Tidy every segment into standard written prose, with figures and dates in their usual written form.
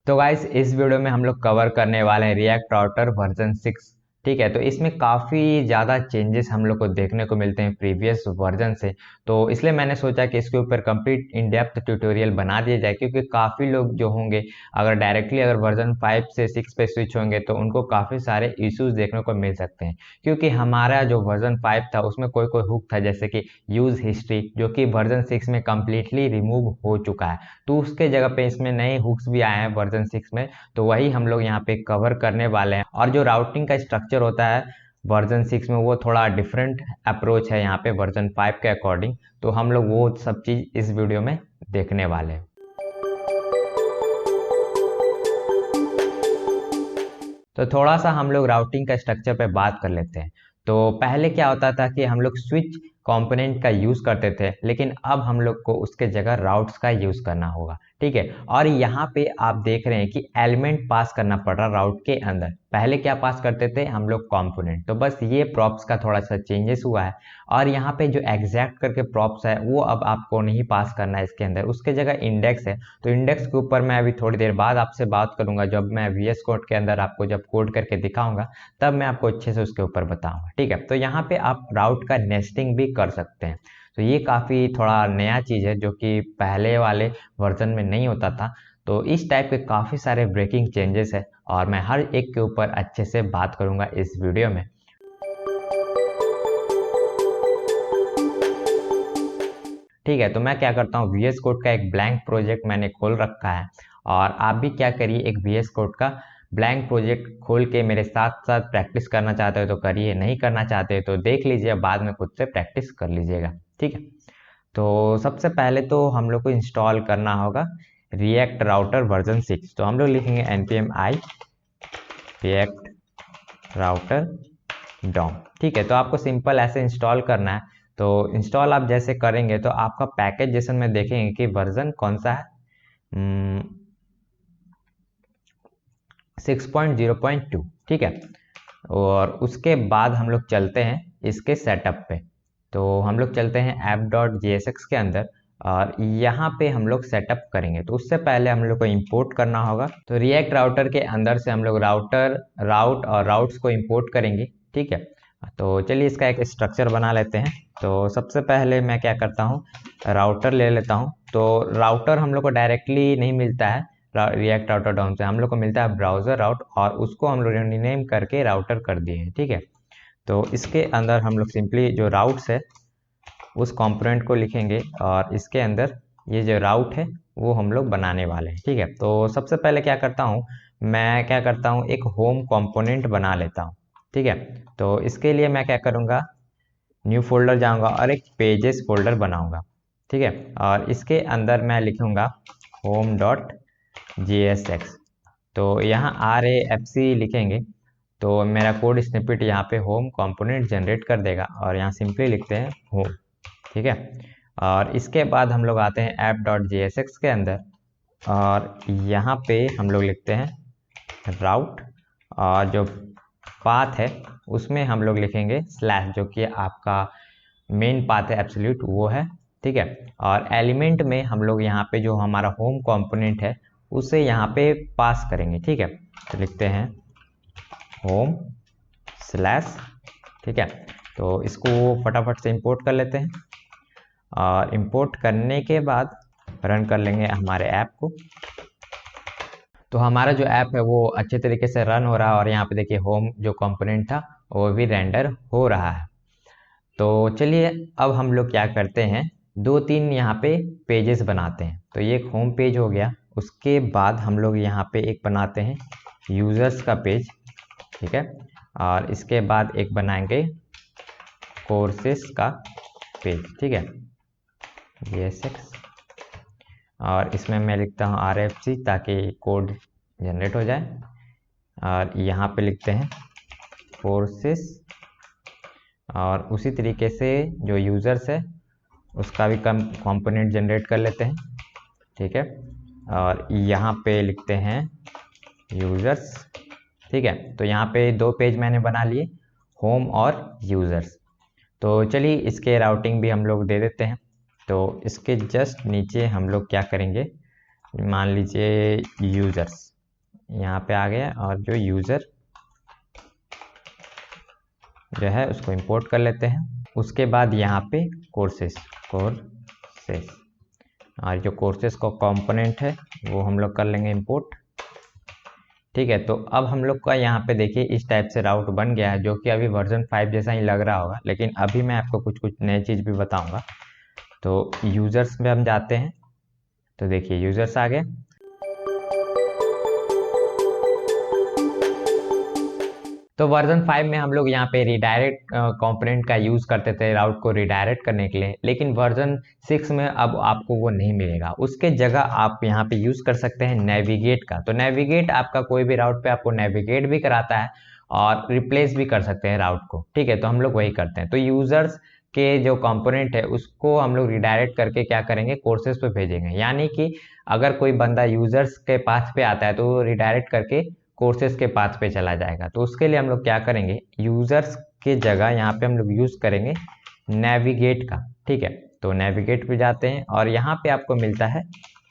तो गाइस इस वीडियो में हम लोग कवर करने वाले हैं रिएक्ट राउटर वर्जन 6। ठीक है, तो इसमें काफ़ी ज़्यादा चेंजेस हम लोग को देखने को मिलते हैं प्रीवियस वर्जन से। तो इसलिए मैंने सोचा कि इसके ऊपर कंप्लीट इन डेप्थ ट्यूटोरियल बना दिया जाए, क्योंकि काफ़ी लोग जो होंगे अगर डायरेक्टली अगर वर्जन 5 से 6 पे स्विच होंगे तो उनको काफ़ी सारे इश्यूज देखने को मिल सकते हैं। क्योंकि हमारा जो वर्जन 5 था उसमें कोई कोई हुक था, जैसे कि यूज़ हिस्ट्री, जो कि वर्जन 6 में कम्प्लीटली रिमूव हो चुका है। तो उसके जगह पे इसमें नए हुक्स भी आए हैं वर्जन 6 में, तो वही हम लोग यहाँ पे कवर करने वाले हैं। और जो राउटिंग का स्ट्रक्चर होता है वर्जन 6 में वो थोड़ा डिफरेंट अप्रोच है यहाँ पे वर्जन 5 के अकॉर्डिंग। तो हम लोग वो सब चीज़ इस वीडियो में देखने वाले हैं। तो थोड़ा सा हम लोग राउटिंग का स्ट्रक्चर पे बात कर लेते हैं। तो पहले क्या होता था कि हम लोग स्विच कंपोनेंट का यूज़ करते थे, लेकिन अब हम लोग को उसके जगह राउट्स का यूज़ करना होगा। ठीक है, और यहाँ पे आप देख रहे हैं कि एलिमेंट पास करना पड़ रहा राउट के अंदर। पहले क्या पास करते थे हम लोग कंपोनेंट। तो बस ये प्रॉप्स का थोड़ा सा चेंजेस हुआ है, और यहाँ पे जो एग्जैक्ट करके प्रॉप्स है वो अब आपको नहीं पास करना है इसके अंदर, उसके जगह इंडेक्स है। तो इंडेक्स के ऊपर मैं अभी थोड़ी देर बाद आपसे बात करूंगा, जब मैं VS कोड के अंदर आपको जब कोड करके दिखाऊंगा तब मैं आपको अच्छे से उसके ऊपर बताऊंगा। ठीक है, तो यहाँ पे आप राउट का नेस्टिंग भी कर सकते हैं। तो ये काफ़ी थोड़ा नया चीज़ है जो कि पहले वाले वर्जन में नहीं होता था। तो इस टाइप के काफ़ी सारे ब्रेकिंग चेंजेस है, और मैं हर एक के ऊपर अच्छे से बात करूंगा इस वीडियो में। ठीक है, तो मैं क्या करता हूँ, VS कोड का एक ब्लैंक प्रोजेक्ट मैंने खोल रखा है, और आप भी क्या करिए, एक VS कोड का ब्लैंक प्रोजेक्ट खोल के मेरे साथ साथ प्रैक्टिस करना चाहते हो तो करिए, नहीं करना चाहते हो तो देख लीजिए, बाद में खुद से प्रैक्टिस कर लीजिएगा। ठीक है, तो सबसे पहले तो हम लोग को इंस्टॉल करना होगा रिएक्ट राउटर वर्जन 6। तो हम लोग लिखेंगे npm i react router DOM. ठीक है, तो आपको सिंपल ऐसे इंस्टॉल करना है। तो इंस्टॉल आप जैसे करेंगे तो आपका पैकेज में देखेंगे कि वर्जन कौन सा है, 6.0.2। ठीक है, और उसके बाद हम लोग चलते हैं इसके सेटअप पे। तो हम लोग चलते हैं app.jsx के अंदर, और यहाँ पे हम लोग सेटअप करेंगे। तो उससे पहले हम लोग को इंपोर्ट करना होगा। तो रिएक्ट राउटर के अंदर से हम लोग राउट और राउट्स को इंपोर्ट करेंगे। ठीक है, तो चलिए इसका एक स्ट्रक्चर बना लेते हैं। तो सबसे पहले मैं क्या करता हूँ, राउटर ले लेता हूँ। तो राउटर हम लोग को डायरेक्टली नहीं मिलता है रिएक्ट राउटर डॉम से, हम लोग को मिलता है ब्राउजर राउट, और उसको हम लोग रीनेम करके राउटर कर दिए हैं। ठीक है, तो इसके अंदर हम लोग सिंपली जो राउट्स है उस कंपोनेंट को लिखेंगे, और इसके अंदर ये जो राउट है वो हम लोग बनाने वाले हैं। ठीक है, तो सबसे पहले क्या करता हूँ, मैं क्या करता हूँ, एक होम कंपोनेंट बना लेता हूँ। ठीक है, तो इसके लिए मैं क्या करूँगा, न्यू फोल्डर जाऊँगा और एक पेजेस फोल्डर बनाऊँगा। ठीक है, और इसके अंदर मैं लिखूँगा home.jsx। तो यहाँ RAFC लिखेंगे तो मेरा कोड स्निपेट यहाँ पे होम कंपोनेंट जनरेट कर देगा, और यहाँ सिंपली लिखते हैं होम। ठीक है, और इसके बाद हम लोग आते हैं app.jsx के अंदर, और यहाँ पे हम लोग लिखते हैं राउट, और जो पाथ है उसमें हम लोग लिखेंगे स्लैश, जो कि आपका मेन पाथ है एब्सोल्यूट वो है। ठीक है, और एलिमेंट में हम लोग यहाँ पे जो हमारा होम कंपोनेंट है उसे यहाँ पे पास करेंगे। ठीक है, तो लिखते हैं होम स्लैश। ठीक है, तो इसको फटाफट से इंपोर्ट कर लेते हैं, और इंपोर्ट करने के बाद रन कर लेंगे हमारे ऐप को। तो हमारा जो ऐप है वो अच्छे तरीके से रन हो रहा है, और यहाँ पे देखिए होम जो कंपोनेंट था वो भी रेंडर हो रहा है। तो चलिए अब हम लोग क्या करते हैं, दो तीन यहाँ पे पेजेस बनाते हैं। तो ये एक होम पेज हो गया, उसके बाद हम लोग यहाँ पे एक बनाते हैं यूज़र्स का पेज। ठीक है, और इसके बाद एक बनाएंगे कोर्सेस का पेज। ठीक है, JSX, और इसमें मैं लिखता हूँ RFC ताकि कोड जनरेट हो जाए, और यहाँ पे लिखते हैं कोर्सेस, और उसी तरीके से जो यूज़र्स है उसका भी कंपोनेंट जनरेट कर लेते हैं। ठीक है, और यहाँ पे लिखते हैं यूज़र्स। ठीक है, तो यहाँ पे दो पेज मैंने बना लिए, होम और यूज़र्स। तो चलिए इसके राउटिंग भी हम लोग दे देते हैं। तो इसके जस्ट नीचे हम लोग क्या करेंगे, मान लीजिए यूज़र्स। यहाँ पे आ गया, और जो यूज़र जो है उसको इंपोर्ट कर लेते हैं। उसके बाद यहाँ पे कोर्सेस और जो कोर्सेस का कंपोनेंट है वो हम लोग कर लेंगे इंपोर्ट। ठीक है, तो अब हम लोग का यहाँ पे देखिए इस टाइप से राउट बन गया है, जो कि अभी वर्जन 5 जैसा ही लग रहा होगा, लेकिन अभी मैं आपको कुछ कुछ नई चीज़ भी बताऊंगा। तो यूज़र्स में हम जाते हैं, तो देखिए यूज़र्स आ गए। तो वर्जन 5 में हम लोग यहाँ पे रिडायरेक्ट कंपोनेंट का यूज़ करते थे राउट को रिडायरेक्ट करने के लिए, लेकिन वर्जन 6 में अब आपको वो नहीं मिलेगा। उसके जगह आप यहाँ पे यूज़ कर सकते हैं नेविगेट का। तो नेविगेट आपका कोई भी राउट पे आपको नेविगेट भी कराता है और रिप्लेस भी कर सकते हैं राउट को। ठीक है, तो हम लोग वही करते हैं। तो यूज़र्स के जो कंपोनेंट है उसको हम लोग रिडायरेक्ट करके क्या करेंगे, कोर्सेज पे भेजेंगे। यानी कि अगर कोई बंदा यूज़र्स के पाथ पे आता है तो वो रिडायरेक्ट करके कोर्सेज के पाथ पे चला जाएगा। तो उसके लिए हम लोग क्या करेंगे, यूजर्स के जगह यहाँ पे हम लोग यूज करेंगे नेविगेट का। ठीक है, तो नेविगेट पे जाते हैं और यहाँ पे आपको मिलता है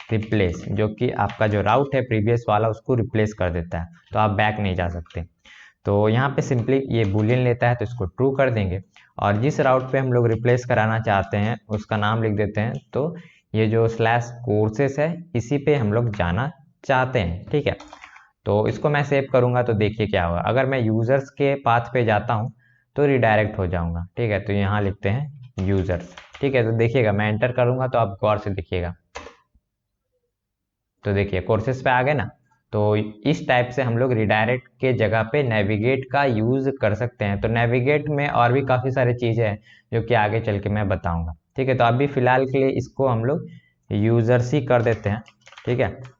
रिप्लेस, जो कि आपका जो राउट है प्रीवियस वाला उसको रिप्लेस कर देता है, तो आप बैक नहीं जा सकते। तो यहाँ पे सिंपली ये बुलियन लेता है तो इसको ट्रू कर देंगे, और जिस राउट पे हम लोग रिप्लेस कराना चाहते हैं उसका नाम लिख देते हैं। तो ये जो स्लैश कोर्सेस है इसी पे हम लोग जाना चाहते हैं। ठीक है, तो इसको मैं सेव करूंगा, तो देखिए क्या होगा। अगर मैं यूजर्स के पाथ पे जाता हूं तो रिडायरेक्ट हो जाऊंगा। ठीक है, तो यहाँ लिखते हैं यूजर्स। ठीक है, तो देखिएगा मैं एंटर करूंगा तो आप गौर से देखिएगा, तो देखिए कोर्सेज पे आ गए ना। तो इस टाइप से हम लोग रिडायरेक्ट के जगह पे नेविगेट का यूज कर सकते हैं। तो नेविगेट में और भी काफ़ी सारी चीज़ें हैं जो कि आगे चल के मैं बताऊंगा। ठीक है, तो अभी फिलहाल के लिए इसको हम लोग यूजर्स ही कर देते हैं। ठीक है,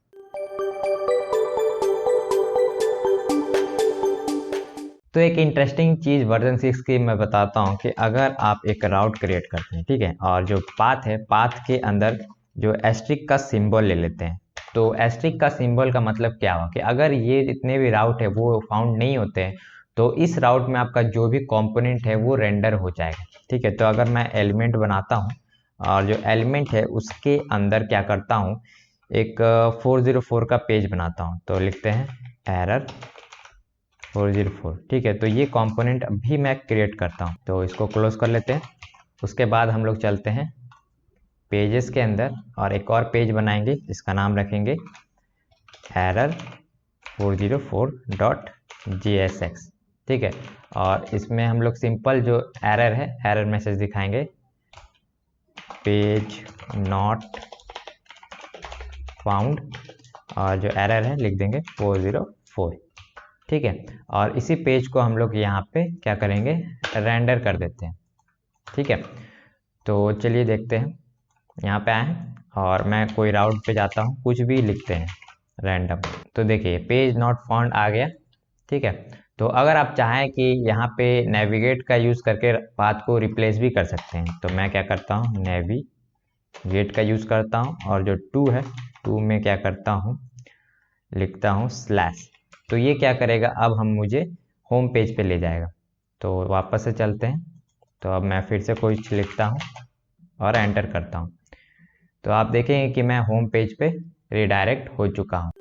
तो एक इंटरेस्टिंग चीज़ वर्जन 6 की मैं बताता हूँ कि अगर आप एक राउट क्रिएट करते हैं, ठीक है, और जो पाथ है पाथ के अंदर जो एस्ट्रिक का सिंबल ले लेते हैं। तो एस्ट्रिक का सिंबल का मतलब क्या हुआ कि अगर ये जितने भी राउट है वो फाउंड नहीं होते हैं तो इस राउट में आपका जो भी कंपोनेंट है वो रेंडर हो जाएगा। ठीक है, तो अगर मैं एलिमेंट बनाता हूँ और जो एलिमेंट है उसके अंदर क्या करता हूँ, एक 404 का पेज बनाता हूँ, तो लिखते हैं एरर 404। ठीक है, तो ये कंपोनेंट अभी मैं क्रिएट करता हूँ, तो इसको क्लोज कर लेते हैं। उसके बाद हम लोग चलते हैं पेजेस के अंदर और एक और पेज बनाएंगे जिसका नाम रखेंगे एरर 404.jsx। ठीक है, और इसमें हम लोग सिंपल जो एरर है एरर मैसेज दिखाएंगे, पेज नॉट फाउंड, और जो एरर है लिख देंगे 404। ठीक है, और इसी पेज को हम लोग यहाँ पे क्या करेंगे, रेंडर कर देते हैं। ठीक है, तो चलिए देखते हैं। यहाँ पे आए और मैं कोई राउट पे जाता हूँ, कुछ भी लिखते हैं रैंडम, तो देखिए पेज नॉट फाउंड आ गया। ठीक है, तो अगर आप चाहें कि यहाँ पे नेविगेट का यूज़ करके पाथ को रिप्लेस भी कर सकते हैं, तो मैं क्या करता हूँ, नेविगेट का यूज़ करता हूँ, और जो टू है टू में क्या करता हूँ, लिखता हूँ स्लैश। तो ये क्या करेगा, अब हम मुझे होम पेज पे ले जाएगा। तो वापस से चलते हैं, तो अब मैं फिर से कुछ लिखता हूँ और एंटर करता हूँ, तो आप देखेंगे कि मैं होम पेज पे रिडायरेक्ट हो चुका हूँ।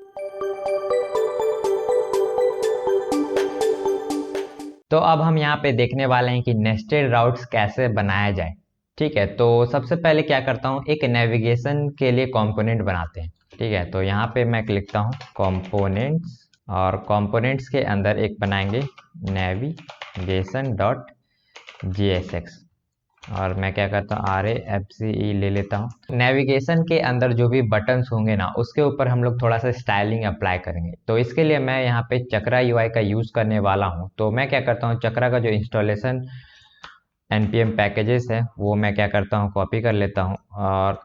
तो अब हम यहाँ पे देखने वाले हैं कि नेस्टेड राउट्स कैसे बनाया जाए। ठीक है, तो सबसे पहले क्या करता हूँ, एक नेविगेशन के लिए कंपोनेंट बनाते हैं। ठीक है, तो यहाँ पे मैं लिखता हूँ कंपोनेंट्स, और कंपोनेंट्स के अंदर एक बनाएंगे navigation.jsx, और मैं क्या करता हूँ RAFCE ले लेता हूँ। नेविगेशन के अंदर जो भी बटन्स होंगे ना उसके ऊपर हम लोग थोड़ा सा स्टाइलिंग अप्लाई करेंगे। तो इसके लिए मैं यहाँ पे चक्रा UI का यूज़ करने वाला हूँ। तो मैं क्या करता हूँ, चक्रा का जो इंस्टॉलेशन npm पैकेजेस है वो मैं क्या करता हूँ, कॉपी कर लेता हूँ, और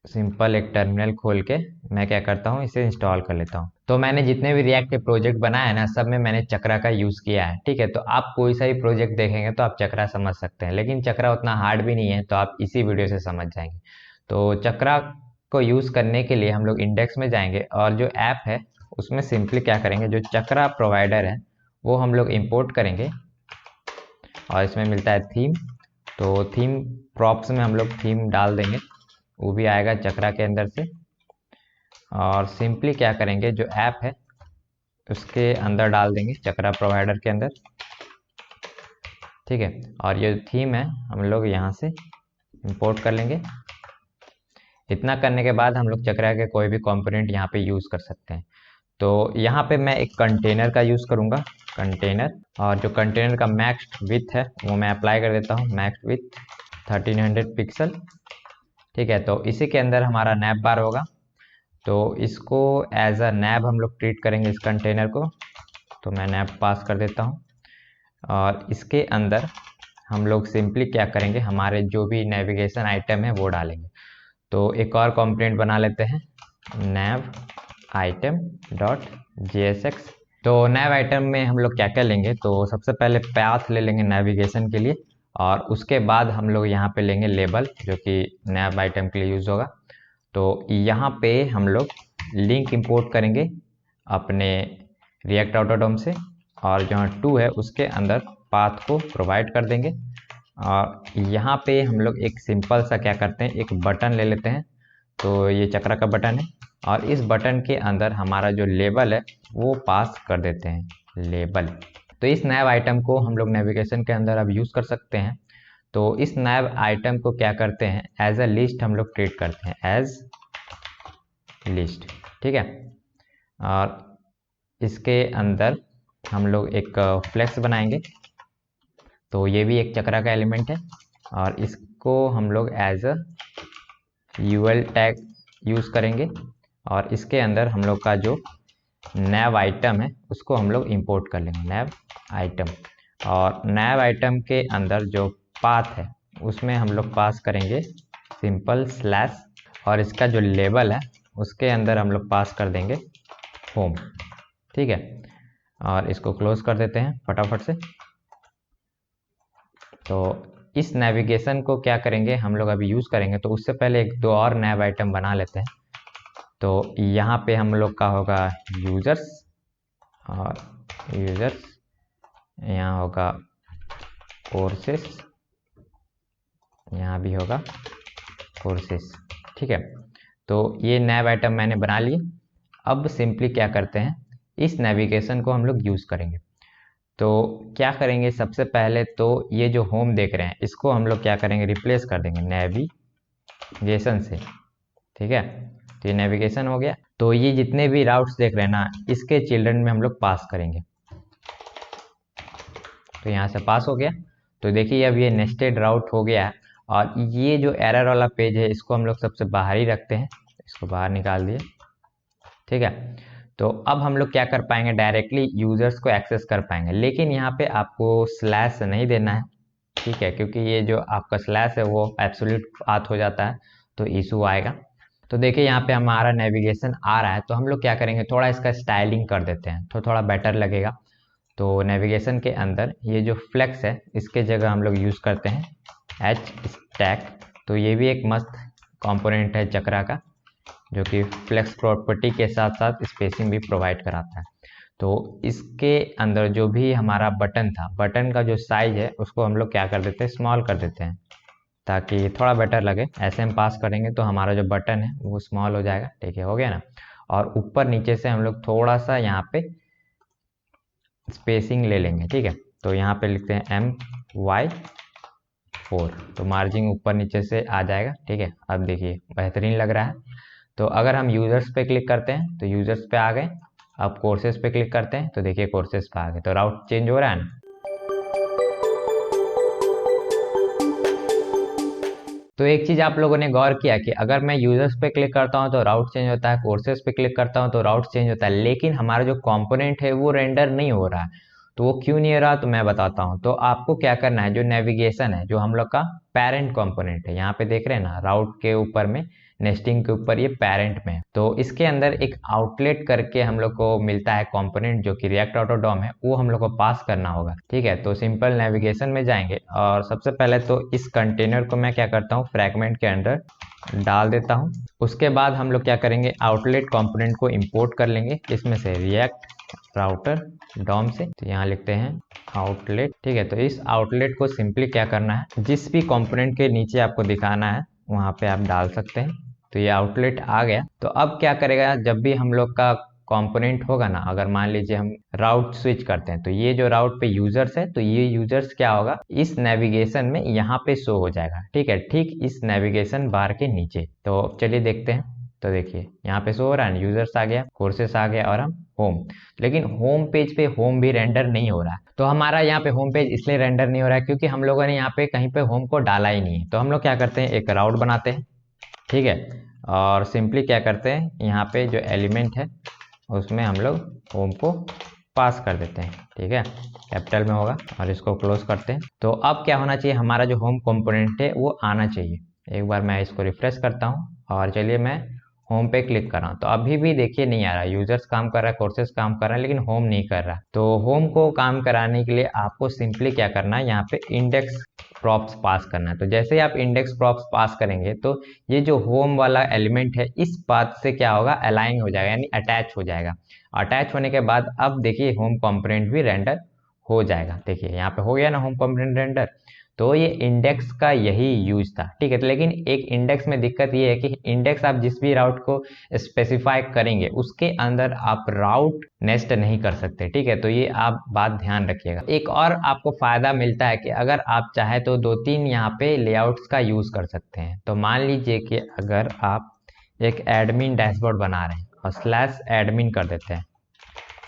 सिंपल एक टर्मिनल खोल के मैं क्या करता हूँ, इसे इंस्टॉल कर लेता हूँ। तो मैंने जितने भी रिएक्ट के प्रोजेक्ट बनाए हैं ना सब में मैंने चक्रा का यूज़ किया है। ठीक है, तो आप कोई सा भी प्रोजेक्ट देखेंगे तो आप चक्रा समझ सकते हैं, लेकिन चक्रा उतना हार्ड भी नहीं है, तो आप इसी वीडियो से समझ जाएंगे। तो चक्रा को यूज़ करने के लिए हम लोग इंडेक्स में जाएंगे और जो ऐप है उसमें सिंपली क्या करेंगे, जो चक्रा प्रोवाइडर है वो हम लोग इम्पोर्ट करेंगे, और इसमें मिलता है थीम। तो थीम प्रॉप्स में हम लोग थीम डाल देंगे, वो भी आएगा चक्रा के अंदर से। और सिंपली क्या करेंगे, जो ऐप है उसके अंदर डाल देंगे, चक्रा प्रोवाइडर के अंदर, ठीक है। और ये थीम है हम लोग यहाँ से इंपोर्ट कर लेंगे। इतना करने के बाद हम लोग चक्रा के कोई भी कंपोनेंट यहाँ पे यूज़ कर सकते हैं। तो यहाँ पे मैं एक कंटेनर का यूज़ करूँगा, कंटेनर, और जो कंटेनर का मैक्स विथ है वो मैं अप्लाई कर देता हूँ, मैक्स विथ 1300 पिक्सल, ठीक है। तो इसी के अंदर हमारा नैव बार होगा, तो इसको एज अ नैव हम लोग ट्रीट करेंगे इस कंटेनर को। तो मैं नैव पास कर देता हूँ, और इसके अंदर हम लोग सिंपली क्या करेंगे, हमारे जो भी नेविगेशन आइटम है वो डालेंगे। तो एक और कंपोनेंट बना लेते हैं, nav item डॉट jsx। तो nav आइटम में हम लोग क्या क्या लेंगे, तो सबसे पहले पाथ ले लेंगे नेविगेशन के लिए, और उसके बाद हम लोग यहाँ पे लेंगे लेबल, जो कि nav आइटम के लिए यूज़ होगा। तो यहाँ पे हम लोग लिंक इंपोर्ट करेंगे अपने रिएक्ट ऑटोडॉम से, और जहाँ 2 है उसके अंदर पाथ को प्रोवाइड कर देंगे। और यहाँ पे हम लोग एक सिंपल सा क्या करते हैं, एक बटन ले लेते हैं। तो ये चक्रा का बटन है, और इस बटन के अंदर हमारा जो लेबल है वो पास कर देते हैं, लेबल। तो इस नैव आइटम को हम लोग नेविगेशन के अंदर अब यूज़ कर सकते हैं। तो इस नैव आइटम को क्या करते हैं, एज अ लिस्ट हम लोग ट्रीट करते हैं, एज लिस्ट, ठीक है। और इसके अंदर हम लोग एक फ्लेक्स बनाएंगे, तो ये भी एक चक्रा का एलिमेंट है, और इसको हम लोग as a UL tag use करेंगे। और इसके अंदर हम लोग का जो नैव आइटम है उसको हम लोग इंपोर्ट कर लेंगे, नैव आइटम। और नैव आइटम के अंदर जो पाथ है उसमें हम लोग पास करेंगे सिंपल स्लैश, और इसका जो लेबल है उसके अंदर हम लोग पास कर देंगे होम, ठीक है। और इसको क्लोज कर देते हैं फटाफट से। तो इस नेविगेशन को क्या करेंगे, हम लोग अभी यूज़ करेंगे, तो उससे पहले एक दो और नैव आइटम बना लेते हैं। तो यहाँ पे हम लोग का होगा यूज़र्स, और यूज़र्स यहाँ होगा कोर्सेस, यहाँ भी होगा कोर्सेस, ठीक है। तो ये नैव आइटम मैंने बना लिए। अब सिंपली क्या करते हैं, इस नेविगेशन को हम लोग यूज़ करेंगे। तो क्या करेंगे, सबसे पहले तो ये जो होम देख रहे हैं इसको हम लोग क्या करेंगे, रिप्लेस कर देंगे नेविगेशन से, ठीक है। तो ये नेविगेशन हो गया। तो ये जितने भी राउट्स देख रहे हैं ना, इसके चिल्ड्रन में हम लोग पास करेंगे। तो यहाँ से पास हो गया। तो देखिए अब ये नेस्टेड राउट हो गया है। और ये जो एरर वाला पेज है इसको हम लोग सबसे बाहर ही रखते हैं, इसको बाहर निकाल दिए, ठीक है। तो अब हम लोग क्या कर पाएंगे, डायरेक्टली यूजर्स को एक्सेस कर पाएंगे। लेकिन यहाँ पे आपको स्लैश नहीं देना है, ठीक है, क्योंकि ये जो आपका स्लैश है वो एब्सोल्यूट पाथ हो जाता है, तो इशू आएगा। तो देखिए यहाँ पे हमारा नेविगेशन आ रहा है, तो हम लोग क्या करेंगे, थोड़ा इसका स्टाइलिंग कर देते हैं तो थोड़ा बेटर लगेगा। तो नेविगेशन के अंदर ये जो फ्लेक्स है इसके जगह हम लोग यूज़ करते हैं एच स्टैक। तो ये भी एक मस्त कंपोनेंट है चक्रा का, जो कि फ्लेक्स प्रॉपर्टी के साथ साथ स्पेसिंग भी प्रोवाइड कराता है। तो इसके अंदर जो भी हमारा बटन था, बटन का जो साइज है उसको हम लोग क्या कर देते हैं, स्मॉल कर देते हैं, ताकि थोड़ा बेटर लगे। ऐसे हम पास करेंगे तो हमारा जो बटन है वो स्मॉल हो जाएगा, ठीक है, हो गया ना। और ऊपर नीचे से हम लोग थोड़ा सा यहाँ पे स्पेसिंग ले लेंगे, ठीक है। तो यहाँ पे लिखते हैं MY4, तो मार्जिन ऊपर नीचे से आ जाएगा, ठीक है। अब देखिए बेहतरीन लग रहा है। तो अगर हम यूजर्स पे क्लिक करते हैं तो यूजर्स पे आ गए। अब कोर्सेज पे क्लिक करते हैं तो देखिए कोर्सेज पे आ गए। तो राउट चेंज हो रहा है ना। तो एक चीज आप लोगों ने गौर किया कि अगर मैं यूजर्स पे क्लिक करता हूं तो राउट चेंज होता है, कोर्सेज पे क्लिक करता हूं तो राउट चेंज होता है, लेकिन हमारा जो कंपोनेंट है वो रेंडर नहीं हो रहा है। तो वो क्यों नहीं हो रहा, तो मैं बताता हूं। तो आपको क्या करना है, जो नेविगेशन है, जो हम लोग का पेरेंट कंपोनेंट है, यहाँ पे देख रहे हैं ना, राउट के ऊपर में, नेस्टिंग के ऊपर, ये पेरेंट में। तो इसके अंदर एक आउटलेट करके हम लोग को मिलता है कंपोनेंट, जो कि रिएक्ट ऑटोडॉम है, वो हम लोग को पास करना होगा, ठीक है। तो सिंपल नेविगेशन में जाएंगे, और सबसे पहले तो इस कंटेनर को मैं क्या करता हूँ, फ्रैगमेंट के अंदर डाल देता हूँ। उसके बाद हम लोग क्या करेंगे, आउटलेट कंपोनेंट को इंपोर्ट कर लेंगे, इसमें से रिएक्ट राउटर डॉम से। तो यहाँ लिखते हैं आउटलेट, ठीक है। तो इस आउटलेट को सिंपली क्या करना है, जिस भी कंपोनेंट के नीचे आपको दिखाना है वहां पे आप डाल सकते हैं। तो ये आउटलेट आ गया। तो अब क्या करेगा, जब भी हम लोग का कंपोनेंट होगा ना, अगर मान लीजिए हम राउट स्विच करते हैं तो ये जो राउट पे यूजर्स है तो ये यूजर्स क्या होगा इस नेविगेशन में यहाँ पे शो हो जाएगा, ठीक है, ठीक इस नेविगेशन बार के नीचे। तो चलिए देखते हैं। तो देखिए यहाँ पे शो हो रहा है, यूजर्स आ गया, कोर्सेस आ गया और हम होम। लेकिन होम पेज पे होम भी रेंडर नहीं हो रहा है। तो हमारा यहाँ पे होम पेज इसलिए रेंडर नहीं हो रहा है क्योंकि हम लोगों ने यहाँ पे कहीं पे होम को डाला ही नहीं है। तो हम लोग क्या करते हैं, एक राउट बनाते हैं, ठीक है, और सिंपली क्या करते हैं यहाँ पे जो एलिमेंट है उसमें हम लोग होम को पास कर देते हैं, ठीक है, कैपिटल में होगा, और इसको क्लोज करते हैं। तो अब क्या होना चाहिए, हमारा जो होम कंपोनेंट है वो आना चाहिए। एक बार मैं इसको रिफ्रेश करता हूँ और चलिए मैं होम पे क्लिक कर रहा हूँ, तो अभी भी देखिए नहीं आ रहा, यूजर्स काम कर रहा है, कोर्सेज काम कर रहा है, लेकिन होम नहीं कर रहा। तो होम को काम कराने के लिए आपको सिंपली क्या करना है, यहाँ पे इंडेक्स प्रॉप्स पास करना है। तो जैसे ही आप इंडेक्स प्रॉप्स पास करेंगे तो ये जो होम वाला एलिमेंट है इस बात से क्या होगा, अलाइन हो जाएगा, यानी अटैच हो जाएगा। अटैच होने के बाद अब देखिए होम कंपोनेंट भी रेंडर हो जाएगा। देखिए यहाँ पे हो गया ना होम कंपोनेंट रेंडर। तो ये इंडेक्स का यही यूज था, ठीक है। तो लेकिन एक इंडेक्स में दिक्कत ये है कि इंडेक्स आप जिस भी राउट को स्पेसिफाई करेंगे उसके अंदर आप राउट नेस्ट नहीं कर सकते, ठीक है। तो ये आप बात ध्यान रखिएगा। एक और आपको फायदा मिलता है कि अगर आप चाहे तो 2-3 यहाँ पे लेआउट्स का यूज कर सकते हैं। तो मान लीजिए कि अगर आप एक एडमिन डैशबोर्ड बना रहे हैं और /admin कर देते हैं,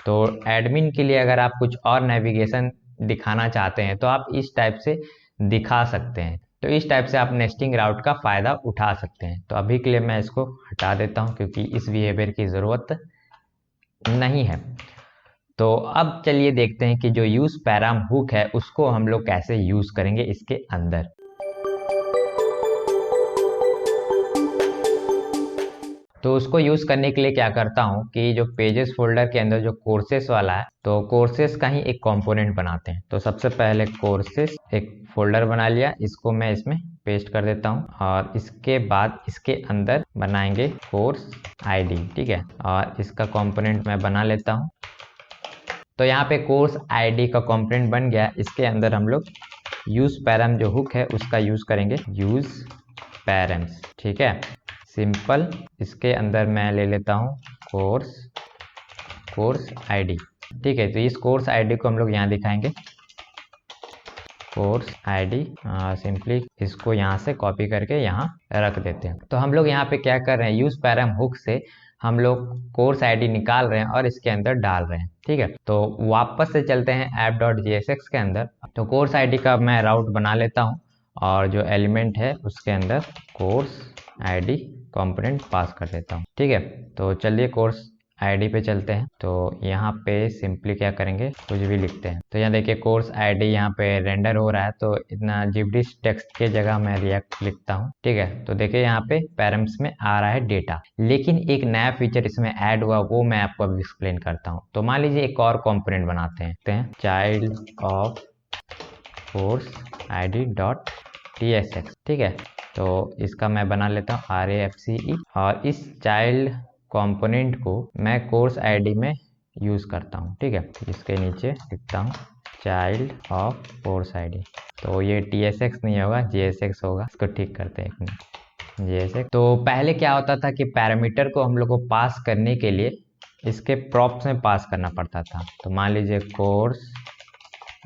तो एडमिन के लिए अगर आप कुछ और नेविगेशन दिखाना चाहते हैं तो आप इस टाइप से दिखा सकते हैं। तो इस टाइप से आप नेस्टिंग राउट का फायदा उठा सकते हैं। तो अभी के लिए मैं इसको हटा देता हूं क्योंकि इस बिहेवियर की ज़रूरत नहीं है। तो अब चलिए देखते हैं कि जो यूज पैराम हुक है उसको हम लोग कैसे यूज करेंगे इसके अंदर। तो उसको यूज करने के लिए क्या करता हूँ कि जो पेजेस फोल्डर के अंदर जो कोर्सेस वाला है, तो कोर्सेस का ही एक कंपोनेंट बनाते हैं। तो सबसे पहले कोर्सेस एक फोल्डर बना लिया, इसको मैं इसमें पेस्ट कर देता हूँ, और इसके बाद इसके अंदर बनाएंगे कोर्स आईडी, ठीक है, और इसका कंपोनेंट मैं बना लेता हूँ। तो यहाँ पे कोर्स आईडी का कंपोनेंट बन गया। इसके अंदर हम लोग यूज पैरम जो हुक है उसका यूज करेंगे, यूज पैरम्स, ठीक है, सिंपल। इसके अंदर मैं ले लेता हूँ कोर्स आईडी, ठीक है। तो इस कोर्स आईडी को हम लोग यहाँ दिखाएंगे, कोर्स आईडी, सिंपली इसको यहाँ से कॉपी करके यहाँ रख देते हैं। तो हम लोग यहाँ पे क्या कर रहे हैं, यूज पैरम हुक से हम लोग कोर्स आईडी निकाल रहे हैं और इसके अंदर डाल रहे हैं, ठीक है। तो वापस से चलते हैं app.jsx के अंदर। तो कोर्स आईडी का मैं राउट बना लेता हूँ और जो एलिमेंट है उसके अंदर कोर्स आईडी कंपोनेंट पास कर देता हूँ, ठीक है। तो चलिए कोर्स आईडी पे चलते हैं। तो यहाँ पे सिंपली क्या करेंगे, कुछ भी लिखते हैं। तो यहाँ देखिए कोर्स आईडी यहाँ पे रेंडर हो रहा है, तो इतना जिब्रिश टेक्स्ट के जगह मैं रिएक्ट लिखता हूँ, ठीक है। तो देखिए यहाँ पे पैरम्स में आ रहा है डेटा, लेकिन एक नया फीचर इसमें ऐड हुआ, वो मैं आपको अभी एक्सप्लेन करता हूँ। तो मान लीजिए एक और कॉम्पोनेंट बनाते हैं, child of course ID dot tsx, ठीक है। तो इसका मैं बना लेता हूँ RAFCE, और इस चाइल्ड कंपोनेंट को मैं कोर्स आईडी में यूज करता हूँ, ठीक है। इसके नीचे लिखता हूँ चाइल्ड ऑफ कोर्स आईडी। तो ये tsx नहीं होगा, jsx होगा। इसको ठीक करते हैं एक मिनट, jsx। तो पहले क्या होता था कि पैरामीटर को हम लोग को पास करने के लिए इसके प्रॉप्स में पास करना पड़ता था। तो मान लीजिए कोर्स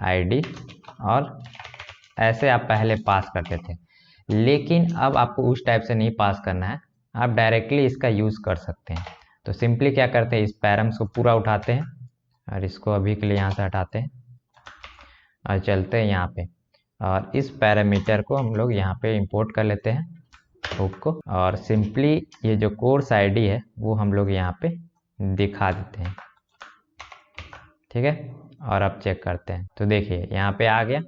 आईडी, और ऐसे आप पहले पास करते थे, लेकिन अब आपको उस टाइप से नहीं पास करना है, आप डायरेक्टली इसका यूज कर सकते हैं। तो सिंपली क्या करते हैं, इस पैरम्स को पूरा उठाते हैं और इसको अभी के लिए यहाँ से हटाते हैं और चलते हैं यहाँ पे, और इस पैरामीटर को हम लोग यहाँ पे इंपोर्ट कर लेते हैं हुक को, और सिंपली ये जो कोर्स आईडी है वो हम लोग यहाँ पे दिखा देते हैं, ठीक है। और अब चेक करते हैं, तो देखिए यहाँ पे आ गया।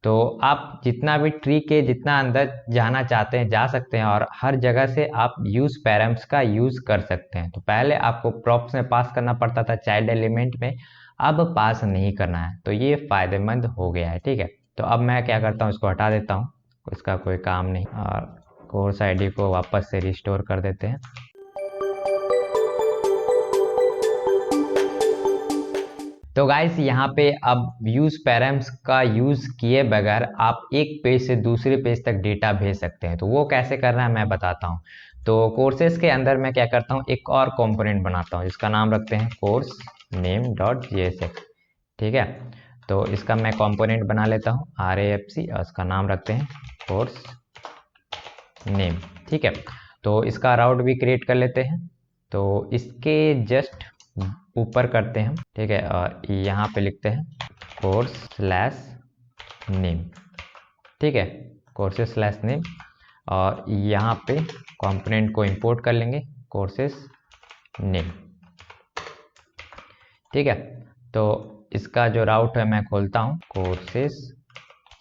तो आप जितना भी ट्री के जितना अंदर जाना चाहते हैं जा सकते हैं, और हर जगह से आप यूज पैरम्स का यूज कर सकते हैं। तो पहले आपको प्रॉप्स में पास करना पड़ता था चाइल्ड एलिमेंट में, अब पास नहीं करना है, तो ये फायदेमंद हो गया है, ठीक है। तो अब मैं क्या करता हूँ, इसको हटा देता हूँ, इसका कोई काम नहीं, और कोर्स आईडी को वापस से रिस्टोर कर देते हैं। तो गाइस यहाँ पे अब यूज पैरम्स का यूज किए बगैर आप एक पेज से दूसरे पेज तक डेटा भेज सकते हैं। तो वो कैसे करना है मैं बताता हूँ। तो कोर्सेज के अंदर मैं क्या करता हूँ, एक और कंपोनेंट बनाता हूँ जिसका नाम रखते हैं कोर्स नेम डॉट jsx। ठीक है, तो इसका मैं कंपोनेंट बना लेता हूँ RAFC और इसका नाम रखते हैं कोर्स नेम। ठीक है, तो इसका राउट भी क्रिएट कर लेते हैं, तो इसके जस्ट ऊपर करते हैं हम। ठीक है, और यहाँ पे लिखते हैं कोर्स स्लैश नेम। ठीक है, कोर्सेस स्लैश नेम, और यहाँ पे कंपोनेंट को इंपोर्ट कर लेंगे कोर्सेस नेम। ठीक है, तो इसका जो राउट है मैं खोलता हूँ कोर्सेस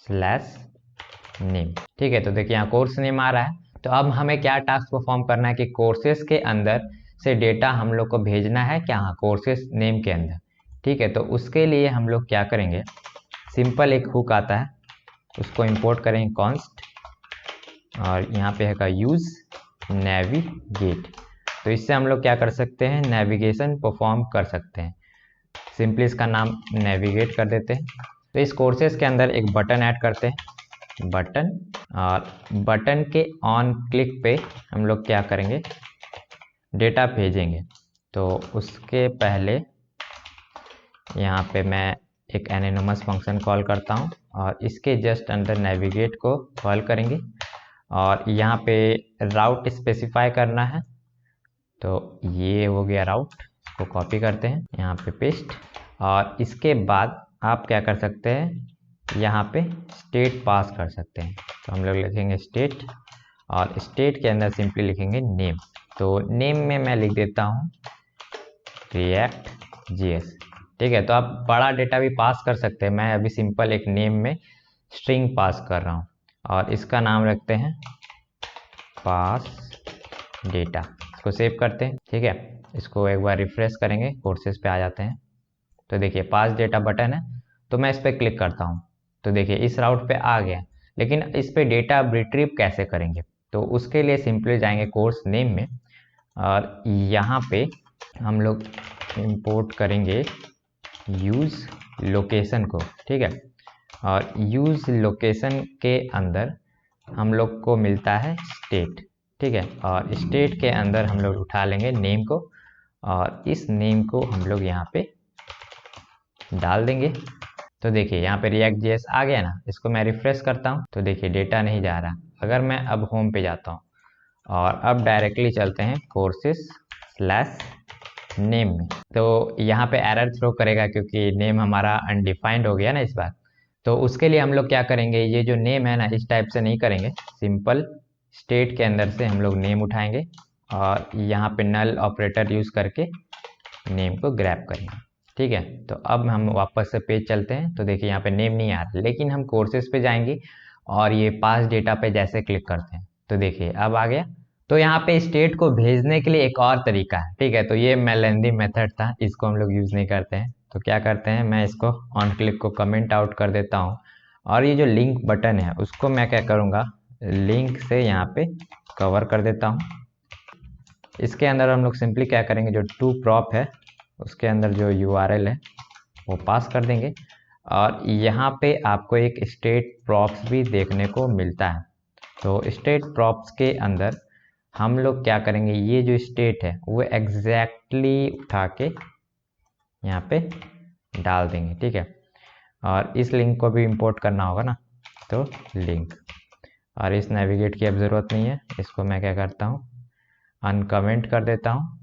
स्लैश नेम। ठीक है, तो देखिए यहाँ कोर्स नेम आ रहा है। तो अब हमें क्या टास्क परफॉर्म करना है कि कोर्सेस के अंदर से डेटा हम लोग को भेजना है क्या, कोर्सेस नेम के अंदर। ठीक है, तो उसके लिए हम लोग क्या करेंगे, सिंपल एक हुक आता है, उसको इंपोर्ट करेंगे कॉन्स्ट, और यहाँ पे है यूज नेविगेट। तो इससे हम लोग क्या कर सकते हैं, नेविगेशन परफॉर्म कर सकते हैं। सिंपली इसका नाम नेविगेट कर देते हैं। तो इस कोर्सेज के अंदर एक बटन ऐड करते हैं, बटन, और बटन के ऑन क्लिक पे हम लोग क्या करेंगे, डेटा भेजेंगे। तो उसके पहले यहाँ पे मैं एक एनोनिमस फंक्शन कॉल करता हूँ, और इसके जस्ट अंदर नेविगेट को कॉल करेंगे, और यहाँ पे राउट स्पेसिफाई करना है। तो ये हो गया राउट, इसको कॉपी करते हैं यहाँ पे पेस्ट, और इसके बाद आप क्या कर सकते हैं, यहाँ पे स्टेट पास कर सकते हैं। तो हम लोग लिखेंगे स्टेट, और स्टेट के अंदर सिंपली लिखेंगे नेम। तो नेम में मैं लिख देता हूँ React.js। ठीक है, तो आप बड़ा डेटा भी पास कर सकते हैं, मैं अभी सिंपल एक नेम में स्ट्रिंग पास कर रहा हूँ, और इसका नाम रखते हैं पास डेटा। इसको सेव करते हैं। ठीक है, इसको एक बार रिफ्रेश करेंगे, कोर्सेज पे आ जाते हैं। तो देखिए पास डेटा बटन है, तो मैं इस पर क्लिक करता हूँ, तो देखिए इस राउट पे आ गया। लेकिन इस पे डेटा रिट्रीव कैसे करेंगे, तो उसके लिए सिंपली जाएंगे कोर्स नेम में, और यहाँ पे हम लोग इंपोर्ट करेंगे यूज लोकेशन को। ठीक है, और यूज लोकेशन के अंदर हम लोग को मिलता है स्टेट। ठीक है, और स्टेट के अंदर हम लोग उठा लेंगे नेम को, और इस नेम को हम लोग यहाँ पे डाल देंगे। तो देखिए यहाँ पे React.js आ गया ना, इसको मैं रिफ्रेश करता हूँ, तो देखिए डेटा नहीं जा रहा। अगर मैं अब होम पे जाता हूँ, और अब डायरेक्टली चलते हैं कोर्सेस स्लैश नेम में, तो यहाँ पे एरर थ्रो करेगा क्योंकि नेम हमारा अनडिफाइंड हो गया ना इस बार। तो उसके लिए हम लोग क्या करेंगे, ये जो नेम है ना, इस टाइप से नहीं करेंगे, सिंपल स्टेट के अंदर से हम लोग नेम उठाएंगे, और यहाँ पे नल ऑपरेटर यूज करके नेम को ग्रैब करेंगे। ठीक है, तो अब हम वापस से पेज चलते हैं, तो देखिए यहाँ पे नेम नहीं आ रहा, लेकिन हम कोर्सेज पे जाएंगे, और ये पास डेटा पे जैसे क्लिक करते हैं, तो देखिए अब आ गया। तो यहाँ पे स्टेट को भेजने के लिए एक और तरीका है। ठीक है, तो ये मेलेंदी मेथड था, इसको हम लोग यूज नहीं करते हैं। तो क्या करते हैं, मैं इसको ऑन क्लिक को कमेंट आउट कर देता हूँ, और ये जो लिंक बटन है उसको मैं क्या करूँगा, लिंक से यहाँ पे कवर कर देता हूँ। इसके अंदर हम लोग सिंपली क्या करेंगे, जो टू प्रॉप है उसके अंदर जो URL है वो पास कर देंगे, और यहाँ पे आपको एक स्टेट प्रॉप्स भी देखने को मिलता है। तो स्टेट प्रॉप्स के अंदर हम लोग क्या करेंगे, ये जो स्टेट है वो एग्जैक्टली उठा के यहाँ पे डाल देंगे। ठीक है, और इस लिंक को भी इंपोर्ट करना होगा ना, तो लिंक, और इस नेविगेट की अब ज़रूरत नहीं है, इसको मैं क्या करता हूँ, अनकमेंट कर देता हूँ।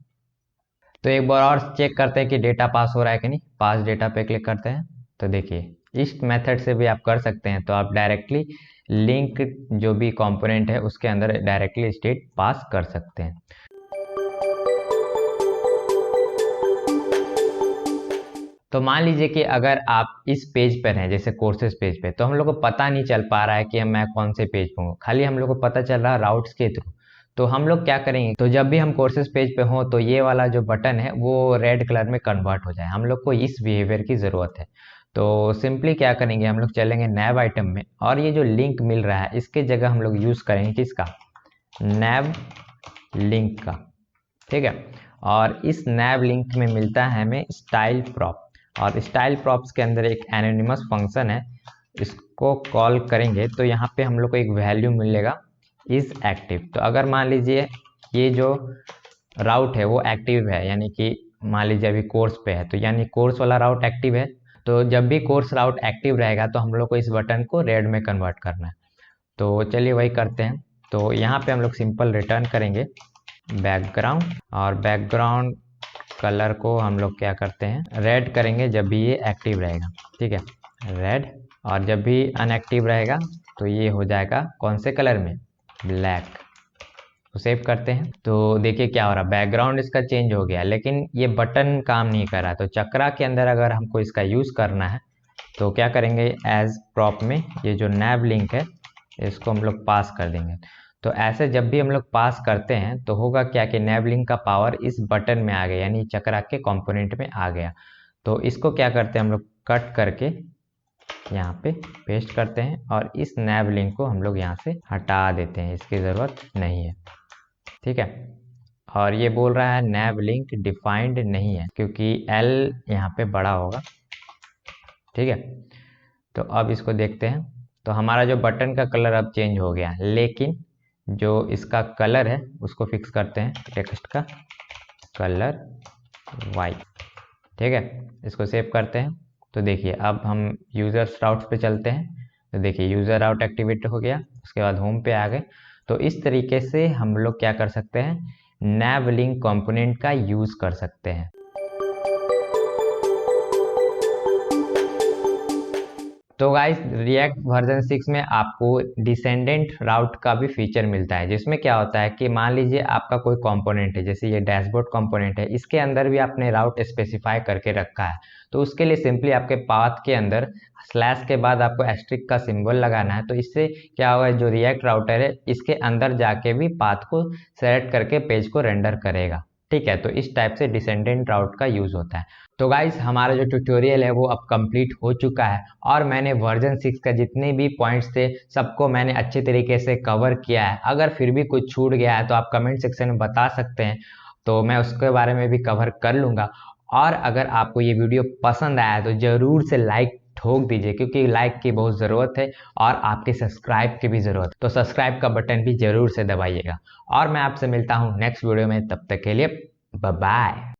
तो एक बार और चेक करते हैं कि डेटा पास हो रहा है कि नहीं। पास डेटा पे क्लिक करते हैं, तो देखिए इस मेथड से भी आप कर सकते हैं। तो आप डायरेक्टली लिंक जो भी कंपोनेंट है उसके अंदर डायरेक्टली स्टेट पास कर सकते हैं। तो मान लीजिए कि अगर आप इस पेज पर हैं, जैसे कोर्सेज पेज पे, तो हम लोग को पता नहीं चल पा रहा है कि मैं कौन से पेज पे हूँ, खाली हम लोग को पता चल रहा है राउट्स के थ्रू। तो हम लोग क्या करेंगे, तो जब भी हम कोर्सेज पेज पे हों तो ये वाला जो बटन है वो रेड कलर में कन्वर्ट हो जाए, हम लोग को इस बिहेवियर की ज़रूरत है। तो सिंपली क्या करेंगे, हम लोग चलेंगे नैव आइटम में, और ये जो लिंक मिल रहा है इसके जगह हम लोग यूज़ करेंगे किसका, नैव लिंक का। ठीक है, और इस नैव लिंक में मिलता है हमें स्टाइल प्रॉप, और स्टाइल प्रॉप्स के अंदर एक एनोनिमस फंक्शन है, इसको कॉल करेंगे तो यहाँ पे हम लोग को एक वैल्यू मिलेगा इज एक्टिव। तो अगर मान लीजिए ये जो राउट है वो एक्टिव है, यानी कि मान लीजिए अभी कोर्स पे है तो यानी कोर्स वाला राउट एक्टिव है। तो जब भी कोर्स राउट एक्टिव रहेगा तो हम लोग को इस बटन को रेड में कन्वर्ट करना है। तो चलिए वही करते हैं। तो यहाँ पे हम लोग सिंपल रिटर्न करेंगे बैकग्राउंड, और बैकग्राउंड कलर को हम लोग क्या करते हैं, रेड करेंगे जब भी ये एक्टिव रहेगा, ठीक है, रेड। और जब भी अनएक्टिव रहेगा तो ये हो जाएगा कौन से कलर में, ब्लैक। तो सेव करते हैं। तो देखिए क्या हो रहा है, बैकग्राउंड इसका चेंज हो गया, लेकिन ये बटन काम नहीं कर रहा। तो चक्रा के अंदर अगर हमको इसका यूज़ करना है तो क्या करेंगे, एज प्रॉप में ये जो नैव लिंक है इसको हम लोग पास कर देंगे। तो ऐसे जब भी हम लोग पास करते हैं तो होगा क्या कि नैव लिंक का पावर इस बटन में आ गया, यानी चक्रा के कंपोनेंट में आ गया। तो इसको क्या करते हैं, हम लोग कट करके यहाँ पे पेस्ट करते हैं और इस नैव लिंक को हम लोग यहाँ से हटा देते हैं, इसकी ज़रूरत नहीं है, ठीक है। और ये बोल रहा है नैव लिंक डिफाइंड नहीं है, क्योंकि एल यहाँ पे बड़ा होगा, ठीक है। तो अब इसको देखते हैं। तो हमारा जो बटन का कलर अब चेंज हो गया, लेकिन जो इसका कलर है उसको फिक्स करते हैं, टेक्स्ट का कलर वाइट, ठीक है। इसको सेव करते हैं। तो देखिए अब हम यूज़र्स राउट्स पे चलते हैं। तो देखिए यूज़र राउट एक्टिवेट हो गया, उसके बाद होम पे आ गए। तो इस तरीके से हम लोग क्या कर सकते हैं, नैव लिंक कंपोनेंट का यूज़ कर सकते हैं। तो गाइस रिएक्ट वर्जन 6 में आपको डिसेंडेंट राउट का भी फीचर मिलता है, जिसमें क्या होता है कि मान लीजिए आपका कोई कंपोनेंट है, जैसे ये डैशबोर्ड कंपोनेंट है, इसके अंदर भी आपने राउट स्पेसिफाई करके रखा है। तो उसके लिए सिंपली आपके पाथ के अंदर स्लैश के बाद आपको एस्ट्रिक का सिंबल लगाना है। तो इससे क्या होगा, जो रिएक्ट राउटर है इसके अंदर जाके भी पाथ को सेलेक्ट करके पेज को रेंडर करेगा, ठीक है। तो इस टाइप से डिसेंडेंट राउट का यूज़ होता है। तो गाइस हमारा जो ट्यूटोरियल है वो अब कंप्लीट हो चुका है, और मैंने वर्जन 6 का जितने भी पॉइंट्स थे सबको मैंने अच्छे तरीके से कवर किया है। अगर फिर भी कुछ छूट गया है तो आप कमेंट सेक्शन में बता सकते हैं, तो मैं उसके बारे में भी कवर कर लूँगा। और अगर आपको ये वीडियो पसंद आया तो ज़रूर से लाइक ठोक दीजिए, क्योंकि लाइक की बहुत ज़रूरत है और आपके सब्सक्राइब की भी ज़रूरत है। तो सब्सक्राइब का बटन भी ज़रूर से दबाइएगा, और मैं आपसे मिलता हूँ नेक्स्ट वीडियो में। तब तक के लिए बाय बाय।